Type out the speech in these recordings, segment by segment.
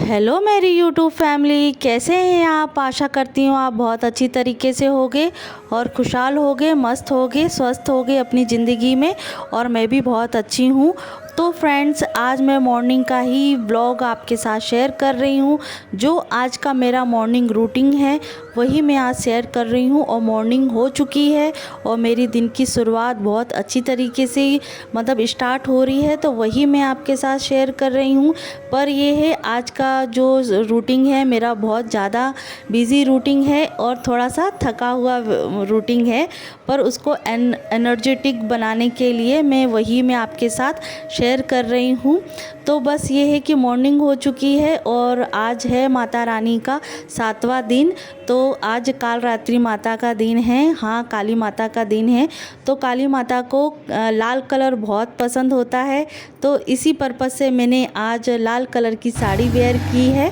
Hello मेरी YouTube family, कैसे हैं आप। आशा करती हूँ आप बहुत अच्छी तरीके से होगे और खुशहाल होगे, मस्त होगे, स्वस्थ होगे अपनी ज़िंदगी में। और मैं भी बहुत अच्छी हूँ। तो फ्रेंड्स, आज मैं मॉर्निंग का ही व्लॉग आपके साथ शेयर कर रही हूँ। जो आज का मेरा मॉर्निंग रूटीन है वही मैं आज शेयर कर रही हूँ। और मॉर्निंग हो चुकी है और मेरी दिन की शुरुआत बहुत अच्छी तरीके से मतलब स्टार्ट हो रही है, तो वही मैं आपके साथ शेयर कर रही हूँ। पर ये है, आज का जो रूटीन है मेरा बहुत ज़्यादा बिज़ी रूटीन है और थोड़ा सा थका हुआ रूटीन है। पर उसको एनर्जेटिक बनाने के लिए मैं आपके साथ शेयर कर रही हूँ। तो बस ये है कि मॉर्निंग हो चुकी है और आज है माता रानी का 7वां दिन। तो आज काल रात्रि माता का दिन है, हाँ काली माता का दिन है। तो काली माता को लाल कलर बहुत पसंद होता है, तो इसी पर्पज़ से मैंने आज लाल कलर की साड़ी वेयर की है।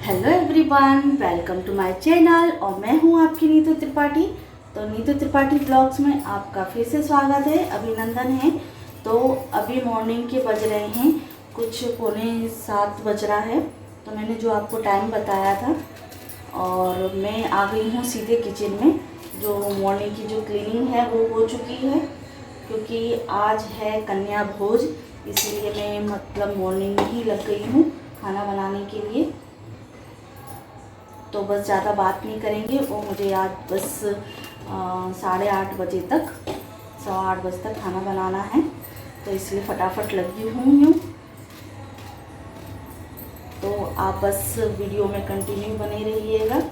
Hello everyone, welcome to my channel और मैं हूँ आपकी नीतू त्रिपाठी। तो नीतू त्रिपाठी ब्लॉग्स में आपका फिर से स्वागत है, अभिनंदन है। तो अभी मॉर्निंग के बज रहे हैं कुछ 6:45 बज रहा है। तो मैंने जो आपको टाइम बताया था और मैं आ गई हूँ सीधे किचन में। जो मॉर्निंग की जो क्लीनिंग है वो हो चुकी है, क्योंकि आज है कन्या भोज, इसलिए मैं मतलब मॉर्निंग में ही लग गई हूँ खाना बनाने के लिए। तो बस ज़्यादा बात नहीं करेंगे, वो मुझे आज बस 8:30 बजे तक 8:15 बजे तक खाना बनाना है, तो इसलिए फटाफट लगी हूँ। तो आप बस वीडियो में कंटिन्यू बने रहिएगा।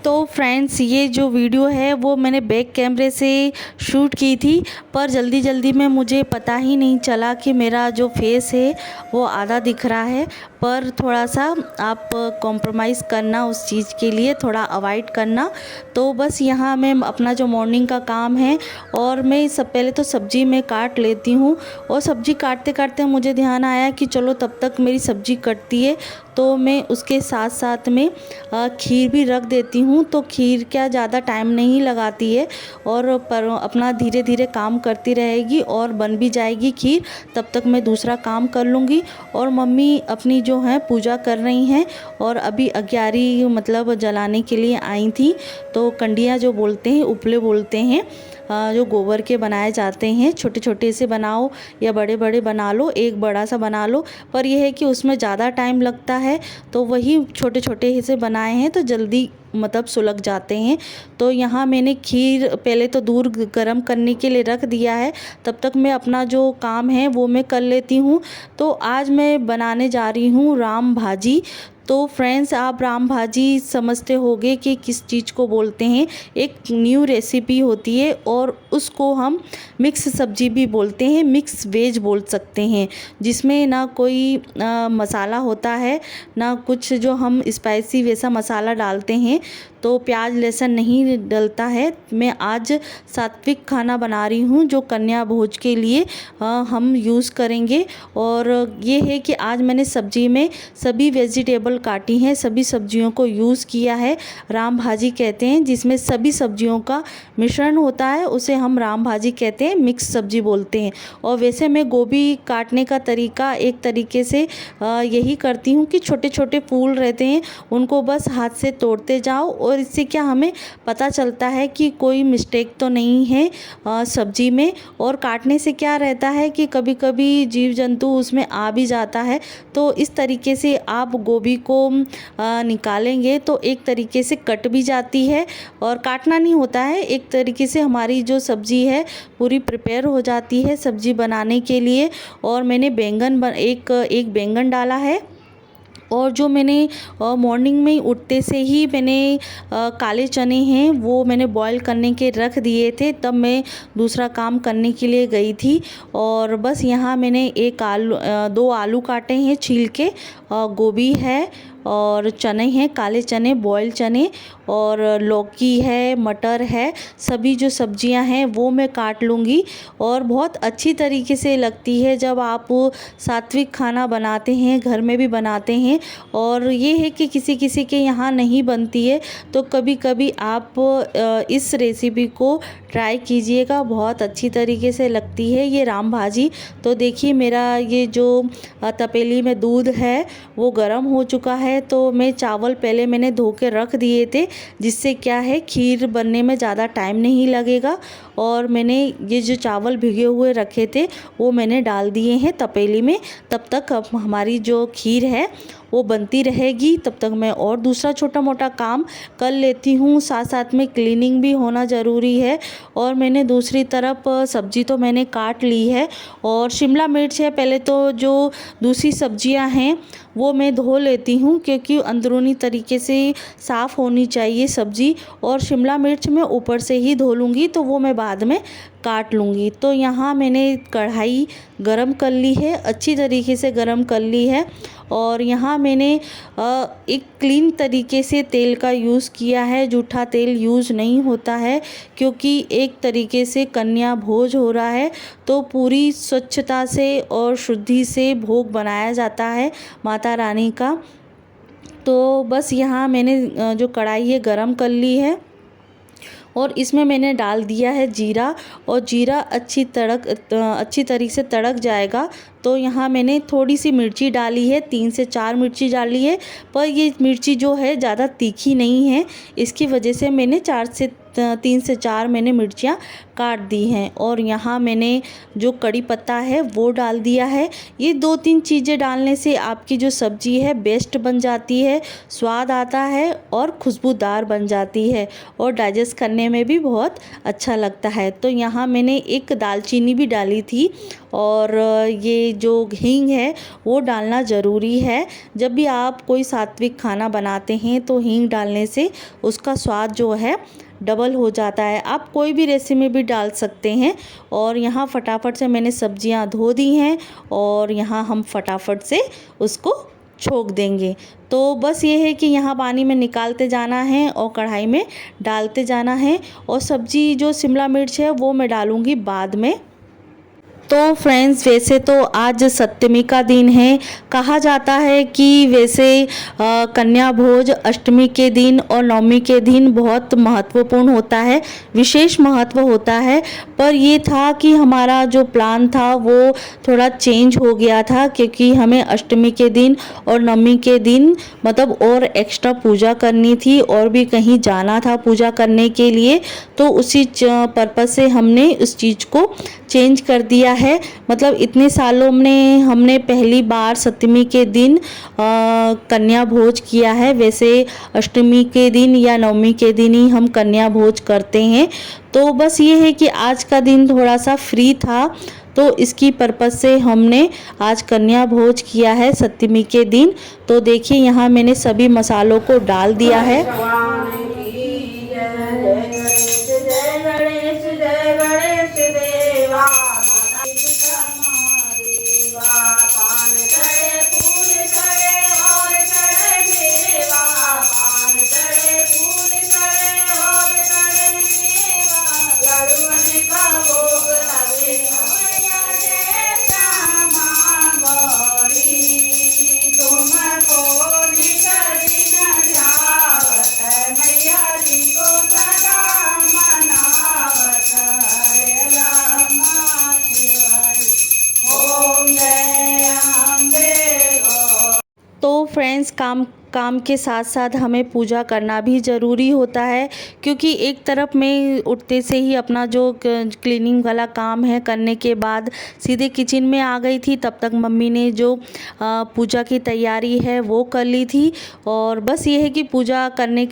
तो फ्रेंड्स, ये जो वीडियो है वो मैंने बैक कैमरे से शूट की थी, पर जल्दी जल्दी में मुझे पता ही नहीं चला कि मेरा जो फेस है वो आधा दिख रहा है। पर थोड़ा सा आप कॉम्प्रोमाइज़ करना, उस चीज़ के लिए थोड़ा अवॉइड करना। तो बस यहाँ मैं अपना जो मॉर्निंग का काम है और मैं सब पहले तो सब्ज़ी में काट लेती हूँ। और सब्ज़ी काटते काटते मुझे ध्यान आया कि चलो तब तक मेरी सब्ज़ी कटती है तो मैं उसके साथ साथ में खीर भी रख देती हूँ। तो खीर क्या ज़्यादा टाइम नहीं लगाती है और पर अपना धीरे धीरे काम करती रहेगी और बन भी जाएगी खीर। तब तक मैं दूसरा काम कर लूँगी। और मम्मी अपनी जो है पूजा कर रही हैं और अभी अग्यारी मतलब जलाने के लिए आई थी। तो कंडियाँ जो बोलते हैं, उपले बोलते हैं, जो गोबर के बनाए जाते हैं, छोटे छोटे से बनाओ या बड़े बड़े बना लो, एक बड़ा सा बना लो। पर यह है कि उसमें ज़्यादा टाइम लगता है, तो वही छोटे छोटे से बनाए हैं तो जल्दी मतलब सुलग जाते हैं। तो यहाँ मैंने खीर पहले तो दूध गर्म करने के लिए रख दिया है, तब तक मैं अपना जो काम है वो मैं कर लेती हूँ। तो आज मैं बनाने जा रही हूँ राम भाजी। तो फ्रेंड्स, आप राम भाजी समझते होंगे कि किस चीज़ को बोलते हैं। एक न्यू रेसिपी होती है और उसको हम मिक्स सब्जी भी बोलते हैं, मिक्स वेज बोल सकते हैं, जिसमें ना कोई मसाला होता है ना कुछ जो हम स्पाइसी वैसा मसाला डालते हैं। तो प्याज लहसुन नहीं डलता है। मैं आज सात्विक खाना बना रही हूँ जो कन्या भोज के लिए हम यूज़ करेंगे। और ये है कि आज मैंने सब्जी में सभी वेजिटेबल काटी हैं, सभी सब्जियों को यूज़ किया है। राम भाजी कहते हैं जिसमें सभी सब्जियों का मिश्रण होता है, उसे हम राम भाजी कहते हैं, मिक्स सब्जी बोलते हैं। और वैसे मैं गोभी काटने का तरीका एक तरीके से यही करती हूँ कि छोटे छोटे फूल रहते हैं उनको बस हाथ से तोड़ते जाओ, और इससे क्या हमें पता चलता है कि कोई मिस्टेक तो नहीं है सब्जी में। और काटने से क्या रहता है कि कभी कभी जीव जंतु उसमें आ भी जाता है। तो इस तरीके से आप गोभी को निकालेंगे तो एक तरीके से कट भी जाती है और काटना नहीं होता है, एक तरीके से हमारी जो सब्ज़ी है पूरी प्रिपेयर हो जाती है सब्ज़ी बनाने के लिए। और मैंने एक बैंगन डाला है। और जो मैंने मॉर्निंग में उठते से ही मैंने काले चने हैं वो मैंने बॉईल करने के रख दिए थे, तब मैं दूसरा काम करने के लिए गई थी। और बस यहाँ मैंने 2 आलू काटे हैं छील के, गोभी है और चने हैं, काले चने, बॉयल चने, और लौकी है, मटर है, सभी जो सब्जियां हैं वो मैं काट लूँगी। और बहुत अच्छी तरीके से लगती है जब आप सात्विक खाना बनाते हैं, घर में भी बनाते हैं। और ये है कि किसी किसी के यहाँ नहीं बनती है, तो कभी कभी आप इस रेसिपी को ट्राई कीजिएगा, बहुत अच्छी तरीके से लगती है ये राम भाजी। तो देखिए मेरा ये जो तपेली में दूध है वो गर्म हो चुका है। तो मैं चावल पहले मैंने धो के रख दिए थे, जिससे क्या है खीर बनने में ज़्यादा टाइम नहीं लगेगा। और मैंने ये जो चावल भिगे हुए रखे थे वो मैंने डाल दिए हैं तपेली में। तब तक हमारी जो खीर है वो बनती रहेगी, तब तक मैं और दूसरा छोटा मोटा काम कर लेती हूँ। साथ साथ में क्लीनिंग भी होना ज़रूरी है। और मैंने दूसरी तरफ सब्ज़ी तो मैंने काट ली है, और शिमला मिर्च है, पहले तो जो दूसरी सब्जियां हैं वो मैं धो लेती हूँ, क्योंकि अंदरूनी तरीके से साफ़ होनी चाहिए सब्ज़ी। और शिमला मिर्च मैं ऊपर से ही धो लूँगी, तो वो मैं बाद में काट लूँगी। तो यहाँ मैंने कढ़ाई गरम कर ली है, अच्छी तरीके से गरम कर ली है। और यहाँ मैंने एक क्लीन तरीके से तेल का यूज़ किया है, जूठा तेल यूज़ नहीं होता है, क्योंकि एक तरीके से कन्या भोज हो रहा है, तो पूरी स्वच्छता से और शुद्धि से भोग बनाया जाता है माता रानी का। तो बस यहाँ मैंने जो कढ़ाई है गरम कर ली है, और इसमें मैंने डाल दिया है जीरा। और जीरा अच्छी तरीके से तड़क जाएगा। तो यहाँ मैंने थोड़ी सी मिर्ची डाली है, 3 से 4 मिर्ची डाली है, पर ये मिर्ची जो है ज़्यादा तीखी नहीं है, इसकी वजह से मैंने 3 से 4 मैंने मिर्चियाँ काट दी हैं। और यहाँ मैंने जो कड़ी पत्ता है वो डाल दिया है। ये 2-3 चीज़ें डालने से आपकी जो सब्ज़ी है बेस्ट बन जाती है, स्वाद आता है और खुशबूदार बन जाती है, और डाइजेस्ट करने में भी बहुत अच्छा लगता है। तो यहाँ मैंने एक दालचीनी भी डाली थी, और ये जो हींग है वो डालना ज़रूरी है। जब भी आप कोई सात्विक खाना बनाते हैं तो हींग डालने से उसका स्वाद जो है डबल हो जाता है। आप कोई भी रेसिपी में भी डाल सकते हैं। और यहाँ फटाफट से मैंने सब्जियां धो दी हैं, और यहाँ हम फटाफट से उसको छोंक देंगे। तो बस ये है कि यहाँ पानी में निकालते जाना है और कढ़ाई में डालते जाना है। और सब्जी जो शिमला मिर्च है वो मैं डालूँगी बाद में। तो फ्रेंड्स, वैसे तो आज सप्तमी का दिन है। कहा जाता है कि वैसे कन्या भोज अष्टमी के दिन और नवमी के दिन बहुत महत्वपूर्ण होता है, विशेष महत्व होता है। पर ये था कि हमारा जो प्लान था वो थोड़ा चेंज हो गया था, क्योंकि हमें अष्टमी के दिन और नवमी के दिन मतलब और एक्स्ट्रा पूजा करनी थी, और भी कहीं जाना था पूजा करने के लिए। तो उसी पर्पज़ से हमने उस चीज़ को चेंज कर दिया है। मतलब इतने सालों में हमने पहली बार सप्तमी के दिन कन्या भोज किया है। वैसे अष्टमी के दिन या नवमी के दिन ही हम कन्या भोज करते हैं। तो बस ये है कि आज का दिन थोड़ा सा फ्री था, तो इसकी पर्पज़ से हमने आज कन्या भोज किया है सप्तमी के दिन। तो देखिए यहाँ मैंने सभी मसालों को डाल दिया है। तो फ्रेंड्स, काम के साथ साथ हमें पूजा करना भी ज़रूरी होता है, क्योंकि एक तरफ मैं उठते से ही अपना जो क्लीनिंग वाला काम है करने के बाद सीधे किचन में आ गई थी। तब तक मम्मी ने जो पूजा की तैयारी है वो कर ली थी। और बस ये है कि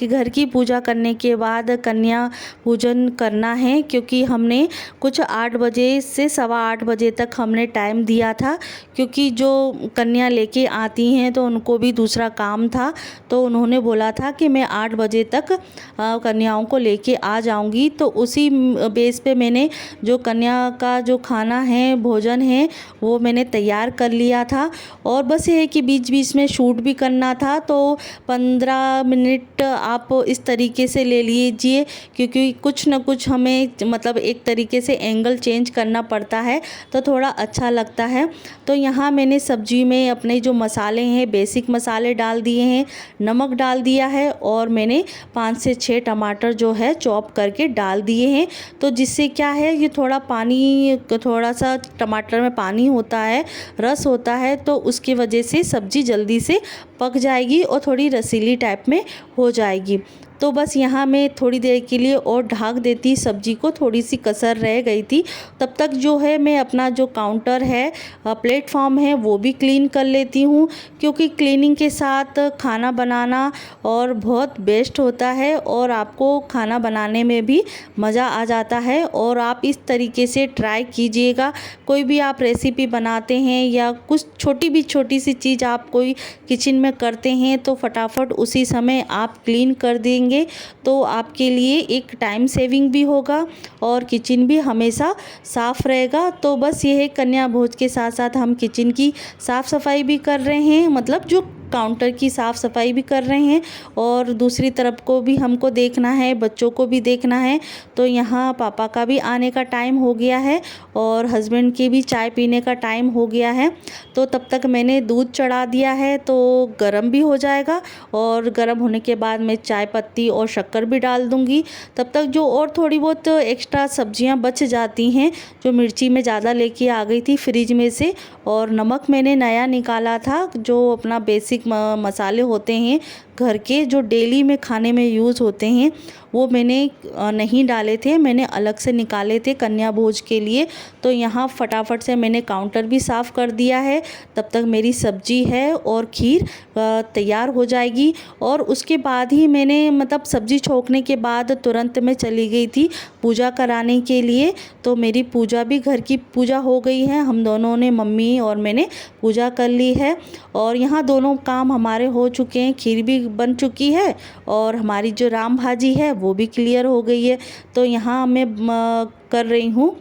घर की पूजा करने के बाद कन्या पूजन करना है, क्योंकि हमने कुछ 8 बजे से 8:15 बजे तक हमने टाइम दिया था, क्योंकि जो कन्या लेके आती हैं तो उनको भी दूसरा काम था। था, तो उन्होंने बोला था कि मैं 8 बजे तक कन्याओं को लेके आ जाऊंगी। तो उसी बेस पे मैंने जो कन्या का जो खाना है, भोजन है, वो मैंने तैयार कर लिया था। और बस ये है कि बीच बीच में शूट भी करना था, तो 15 मिनट आप इस तरीके से ले लीजिए, क्योंकि कुछ ना कुछ हमें मतलब एक तरीके से एंगल चेंज करना पड़ता है तो थोड़ा अच्छा लगता है। तो यहाँ मैंने सब्जी में अपने जो मसाले हैं, बेसिक मसाले डाल दिए हैं, नमक डाल दिया है, और मैंने 5 से 6 टमाटर जो है चॉप करके डाल दिए हैं। तो जिससे क्या है, ये थोड़ा पानी, थोड़ा सा टमाटर में पानी होता है, रस होता है, तो उसकी वजह से सब्ज़ी जल्दी से पक जाएगी और थोड़ी रसीली टाइप में हो जाएगी। तो बस यहाँ मैं थोड़ी देर के लिए और ढक देती सब्ज़ी को, थोड़ी सी कसर रह गई थी। तब तक जो है मैं अपना जो काउंटर है, प्लेटफॉर्म है, वो भी क्लीन कर लेती हूँ, क्योंकि क्लीनिंग के साथ खाना बनाना और बहुत बेस्ट होता है और आपको खाना बनाने में भी मज़ा आ जाता है। और आप इस तरीके से ट्राई कीजिएगा, कोई भी आप रेसिपी बनाते हैं या कुछ छोटी सी चीज़ आप कोई किचन में करते हैं, तो फटाफट उसी समय आप क्लीन कर देंगे, तो आपके लिए एक टाइम सेविंग भी होगा और किचन भी हमेशा साफ़ रहेगा। तो बस ये है, कन्या भोज के साथ साथ हम किचन की साफ़ सफाई भी कर रहे हैं, मतलब जो काउंटर की साफ़ सफाई भी कर रहे हैं, और दूसरी तरफ को भी हमको देखना है, बच्चों को भी देखना है। तो यहाँ पापा का भी आने का टाइम हो गया है और हस्बैंड के भी चाय पीने का टाइम हो गया है। तो तब तक मैंने दूध चढ़ा दिया है, तो गर्म भी हो जाएगा, और गर्म होने के बाद मैं चाय पत्ती और शक्कर भी डाल दूँगी। तब तक जो और थोड़ी बहुत एक्स्ट्रा सब्जियाँ बच जाती हैं, जो मिर्ची में ज़्यादा लेके आ गई थी फ्रिज में से, और नमक मैंने नया निकाला था, जो अपना बेसिक मसाले होते हैं घर के, जो डेली में खाने में यूज़ होते हैं, वो मैंने नहीं डाले थे, मैंने अलग से निकाले थे कन्या भोज के लिए। तो यहाँ फटाफट से मैंने काउंटर भी साफ़ कर दिया है। तब तक मेरी सब्जी है और खीर तैयार हो जाएगी, और उसके बाद ही मैंने मतलब सब्जी छोंकने के बाद तुरंत मैं चली गई थी पूजा कराने के लिए। तो मेरी पूजा भी, घर की पूजा हो गई है, हम दोनों ने, मम्मी और मैंने पूजा कर ली है, और यहाँ दोनों काम हमारे हो चुके हैं। खीर भी बन चुकी है और हमारी जो राम भाजी है वो भी क्लियर हो गई है। तो यहाँ मैं कर रही हूँ,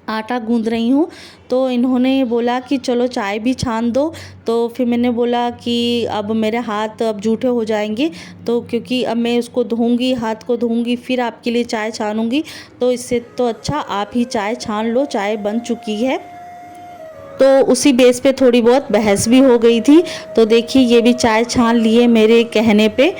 आटा गूंद रही हूँ। तो इन्होंने बोला कि चलो चाय भी छान दो, तो फिर मैंने बोला कि अब मेरे हाथ अब जूठे हो जाएंगे, तो क्योंकि अब मैं उसको धोऊंगी, हाथ को धोऊंगी, फिर आपके लिए चाय छानूंगी, तो इससे तो अच्छा आप ही चाय छान लो, चाय बन चुकी है। तो उसी बेस पे थोड़ी बहुत बहस भी हो गई थी। तो देखिए, ये भी चाय छान लिए मेरे कहने पे।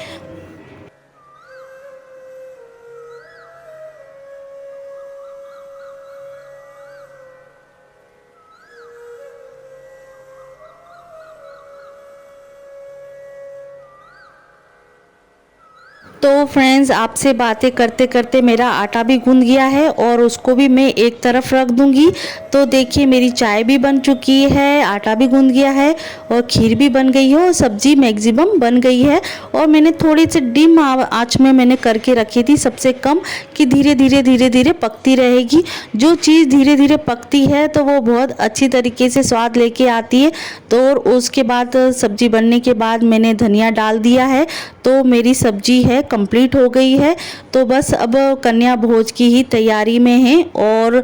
तो फ्रेंड्स, आपसे बातें करते करते मेरा आटा भी गूंद गया है और उसको भी मैं एक तरफ रख दूंगी। तो देखिए, मेरी चाय भी बन चुकी है, आटा भी गूंद गया है और खीर भी बन गई है और सब्जी मैक्सिमम बन गई है। और मैंने थोड़ी सी डिम आंच में मैंने करके रखी थी, सबसे कम, कि धीरे धीरे पकती रहेगी। जो चीज़ धीरे धीरे पकती है तो वो बहुत अच्छी तरीके से स्वाद लेके आती है। तो उसके बाद सब्जी बनने के बाद मैंने धनिया डाल दिया है, तो मेरी सब्जी है कंप्लीट हो गई है। तो बस अब कन्या भोज की ही तैयारी में है। और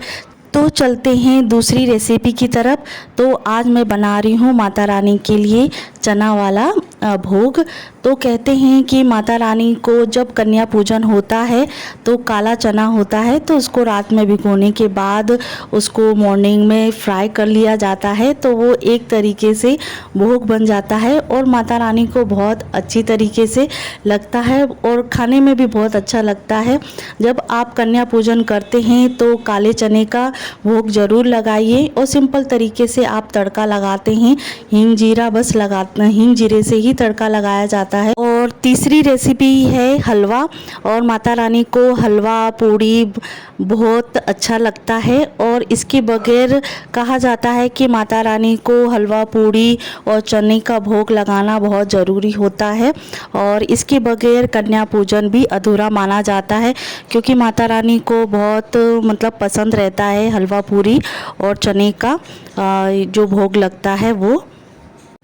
तो चलते हैं दूसरी रेसिपी की तरफ। तो आज मैं बना रही हूँ माता रानी के लिए चना वाला भोग। तो कहते हैं कि माता रानी को जब कन्या पूजन होता है तो काला चना होता है, तो उसको रात में भिगोने के बाद उसको मॉर्निंग में फ्राई कर लिया जाता है, तो वो एक तरीके से भोग बन जाता है और माता रानी को बहुत अच्छी तरीके से लगता है और खाने में भी बहुत अच्छा लगता है। जब आप कन्या पूजन करते हैं तो काले चने का भोग ज़रूर लगाइए। और सिंपल तरीके से आप तड़का लगाते हैं, हींग जीरा बस लगाते हैं, हींग जीरे से ही तड़का लगाया जाता है। और तीसरी रेसिपी है हलवा, और माता रानी को हलवा पूड़ी बहुत अच्छा लगता है, और इसके बगैर कहा जाता है कि माता रानी को हलवा पूड़ी और चने का भोग लगाना बहुत ज़रूरी होता है, और इसके बगैर कन्या पूजन भी अधूरा माना जाता है, क्योंकि माता रानी को बहुत मतलब पसंद रहता है हलवा पूरी और चने का जो भोग लगता है वो।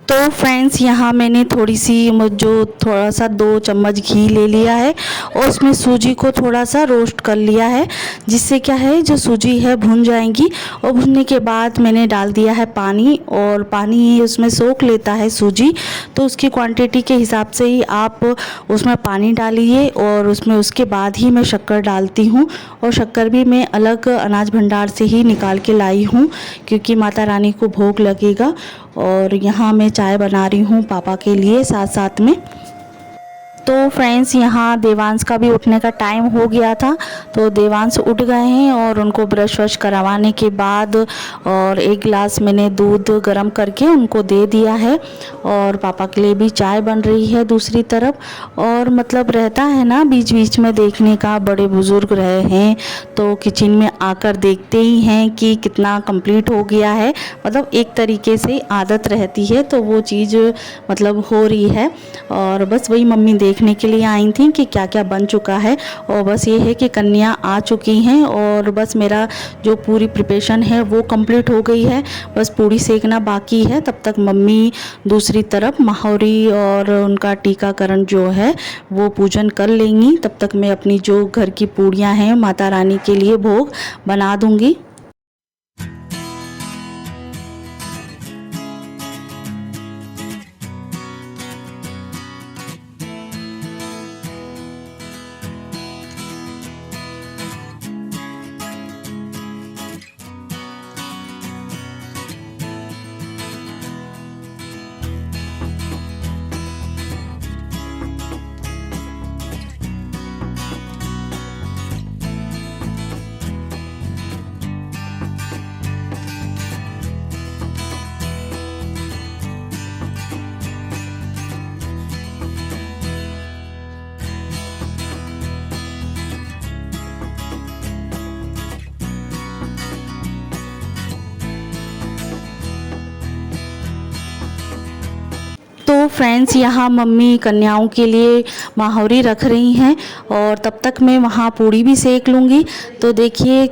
तो फ्रेंड्स यहाँ मैंने थोड़ी सी जो थोड़ा सा 2 चम्मच घी ले लिया है और उसमें सूजी को थोड़ा सा रोस्ट कर लिया है, जिससे क्या है जो सूजी है भुन जाएंगी। और भुनने के बाद मैंने डाल दिया है पानी, और पानी उसमें सोख लेता है सूजी, तो उसकी क्वांटिटी के हिसाब से ही आप उसमें पानी डालिए। और उसमें उसके बाद ही मैं शक्कर डालती हूँ, और शक्कर भी मैं अलग अनाज भंडार से ही निकाल के लाई हूँ, क्योंकि माता रानी को भोग लगेगा। और यहाँ मैं चाय बना रही हूँ पापा के लिए साथ साथ में। तो फ्रेंड्स यहाँ देवांश का भी उठने का टाइम हो गया था, तो देवांश उठ गए हैं और उनको ब्रश वश करवाने के बाद और 1 गिलास मैंने दूध गर्म करके उनको दे दिया है। और पापा के लिए भी चाय बन रही है दूसरी तरफ। और मतलब रहता है ना बीच बीच में देखने का, बड़े बुज़ुर्ग रहे हैं तो किचन में आकर देखते ही हैं कि कितना कंप्लीट हो गया है, मतलब एक तरीके से आदत रहती है, तो वो चीज़ मतलब हो रही है। और बस वही मम्मी देखने के लिए आई थी कि क्या क्या बन चुका है। और बस ये है कि कन्या आ चुकी हैं और बस मेरा जो पूरी प्रिपरेशन है वो कंप्लीट हो गई है, बस पूड़ी सेकना बाकी है। तब तक मम्मी दूसरी तरफ माहौरी और उनका टीकाकरण जो है वो पूजन कर लेंगी। तब तक मैं अपनी जो घर की पूड़ियाँ हैं माता रानी के लिए भोग बना दूँगी। तो फ्रेंड्स यहाँ मम्मी कन्याओं के लिए माहौरी रख रही हैं, और तब तक मैं वहाँ पूड़ी भी सेक लूँगी। तो देखिए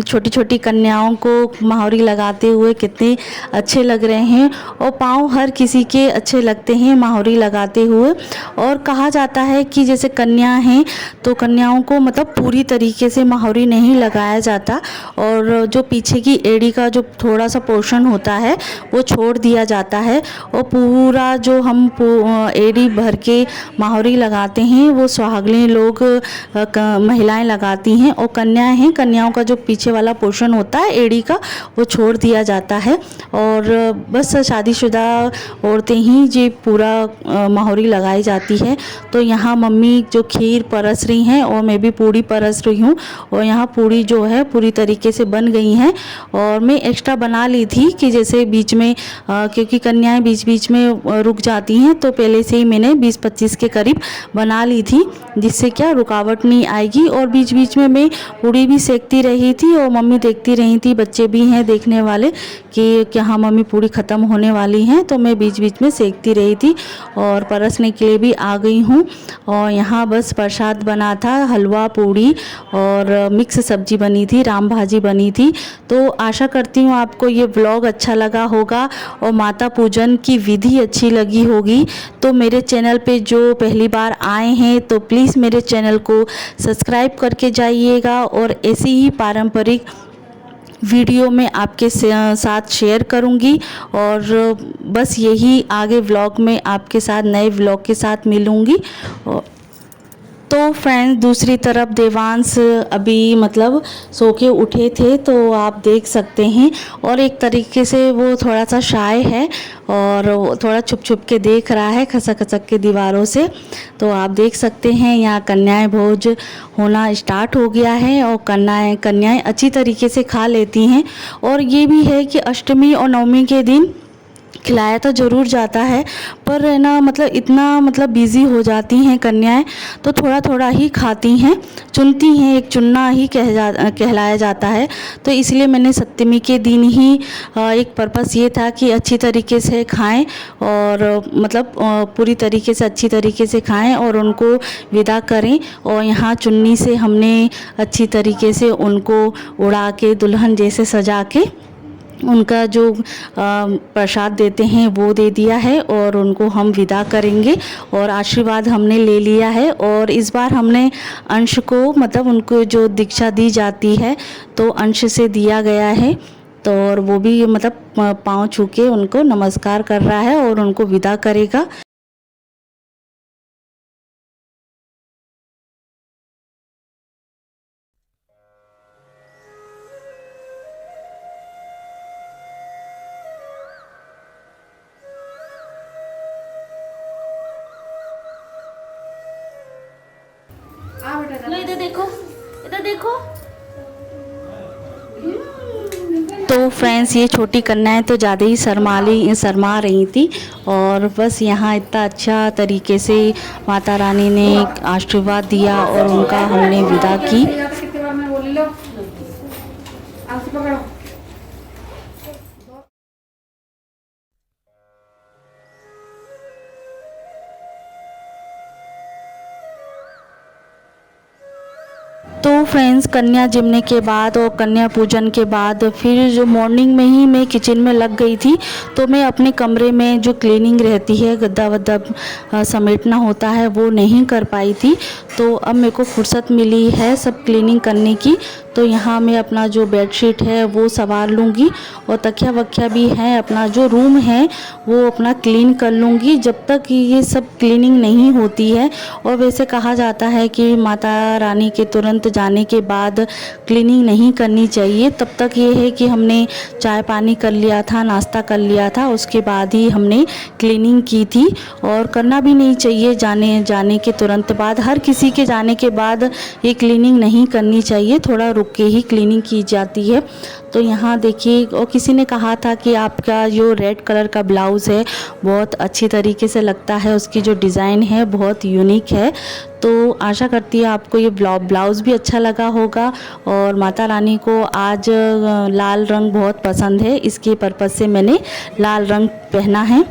छोटी छोटी कन्याओं को माहौरी लगाते हुए कितने अच्छे लग रहे हैं, और पाँव हर किसी के अच्छे लगते हैं माहौरी लगाते हुए। और कहा जाता है कि जैसे कन्या हैं तो कन्याओं को मतलब पूरी तरीके से माहौरी नहीं लगाया जाता, और जो पीछे की एड़ी का जो थोड़ा सा पोर्शन होता है वो छोड़ दिया जाता है, और पूरा जो हम एड़ी भर के माहौरी लगाते हैं वो सुहागने लोग महिलाएं लगाती हैं। और कन्याएं हैं, कन्याओं का जो पीछे वाला पोर्शन होता है एड़ी का वो छोड़ दिया जाता है। और बस शादीशुदा औरतें ही जी पूरा माहौरी लगाई जाती है। तो यहाँ मम्मी जो खीर परस रही हैं और मैं भी पूड़ी परस रही हूँ, और यहाँ पूड़ी जो है पूरी तरीके से बन गई हैं। और मैं एक्स्ट्रा बना ली थी कि जैसे बीच में क्योंकि कन्याएं बीच बीच में रुक जाती हैं, तो पहले से ही मैंने 20-25 के करीब बना ली थी, जिससे क्या रुकावट नहीं आएगी। और बीच बीच में मैं पूड़ी भी सेकती रही थी और मम्मी देखती रही थी, बच्चे भी हैं देखने वाले कि क्या हाँ मम्मी पूड़ी ख़त्म होने वाली हैं, तो मैं बीच बीच में सेकती रही थी। और परसने के लिए भी आ गई हूँ। और यहाँ बस प्रसाद बना था, हलवा पूड़ी और मिक्स सब्जी बनी थी, राम भाजी बनी थी। तो आशा करती हूँ आपको ये व्लॉग अच्छा लगा होगा और माता पूजन की विधि अच्छी लगी होगी। तो मेरे चैनल पे जो पहली बार आए हैं तो प्लीज़ मेरे चैनल को सब्सक्राइब करके जाइएगा, और ऐसी ही पारंपरिक वीडियो में आपके साथ शेयर करूंगी। और बस यही आगे व्लॉग में आपके साथ नए व्लॉग के साथ मिलूंगी। तो फ्रेंड्स दूसरी तरफ देवांश अभी मतलब सो के उठे थे, तो आप देख सकते हैं। और एक तरीके से वो थोड़ा सा शाय है और वो थोड़ा छुप छुप के देख रहा है खसक खसक के दीवारों से। तो आप देख सकते हैं यहाँ कन्याएं भोज होना स्टार्ट हो गया है, और कन्याएं अच्छी तरीके से खा लेती हैं। और ये भी है कि अष्टमी और नवमी के दिन खिलाया तो ज़रूर जाता है, पर है ना मतलब इतना मतलब बिज़ी हो जाती हैं कन्याएं, तो थोड़ा थोड़ा ही खाती हैं, चुनती हैं, एक चुनना ही कहलाया जाता है। तो इसलिए मैंने सप्तमी के दिन ही एक पर्पस ये था कि अच्छी तरीके से खाएं, और मतलब पूरी तरीके से अच्छी तरीके से खाएं और उनको विदा करें। और यहाँ चुन्नी से हमने अच्छी तरीके से उनको उड़ा के दुल्हन जैसे सजा के उनका जो प्रसाद देते हैं वो दे दिया है और उनको हम विदा करेंगे और आशीर्वाद हमने ले लिया है। और इस बार हमने अंश को मतलब उनको जो दीक्षा दी जाती है तो अंश से दिया गया है। तो और वो भी मतलब पाँव छू के उनको नमस्कार कर रहा है और उनको विदा करेगा। लो इधर देखो, इधर देखो। तो फ्रेंड्स ये छोटी कन्याएं तो ज़्यादा ही शर्मा रही थी और बस यहाँ इतना अच्छा तरीके से माता रानी ने आशीर्वाद दिया और उनका हमने विदा की। तो फ्रेंड्स कन्या जिमने के बाद और कन्या पूजन के बाद फिर जो मॉर्निंग में ही मैं किचन में लग गई थी। तो मैं अपने कमरे में जो क्लीनिंग रहती है, गद्दा वद्दा समेटना होता है, वो नहीं कर पाई थी। तो अब मेरे को फुर्सत मिली है सब क्लीनिंग करने की। तो यहाँ मैं अपना जो बेडशीट है वो संवार लूँगी और तकिया वकिया भी है, अपना जो रूम है वो अपना क्लीन कर लूँगी जब तक ये सब क्लीनिंग नहीं होती है। और वैसे कहा जाता है कि माता रानी के तुरंत जाने के बाद क्लीनिंग नहीं करनी चाहिए। तब तक ये है कि हमने चाय पानी कर लिया था, नाश्ता कर लिया था, उसके बाद ही हमने क्लीनिंग की थी। और करना भी नहीं चाहिए जाने के तुरंत बाद। हर किसी के जाने के बाद ये क्लीनिंग नहीं करनी चाहिए, थोड़ा रुक के ही क्लीनिंग की जाती है। तो यहाँ देखिए, और किसी ने कहा था कि आपका जो रेड कलर का ब्लाउज़ है बहुत अच्छी तरीके से लगता है, उसकी जो डिज़ाइन है बहुत यूनिक है। तो आशा करती है आपको ये ब्लाउज़ भी अच्छा लगा होगा। और माता रानी को आज लाल रंग बहुत पसंद है, इसके पर्पज़ से मैंने लाल रंग पहना है।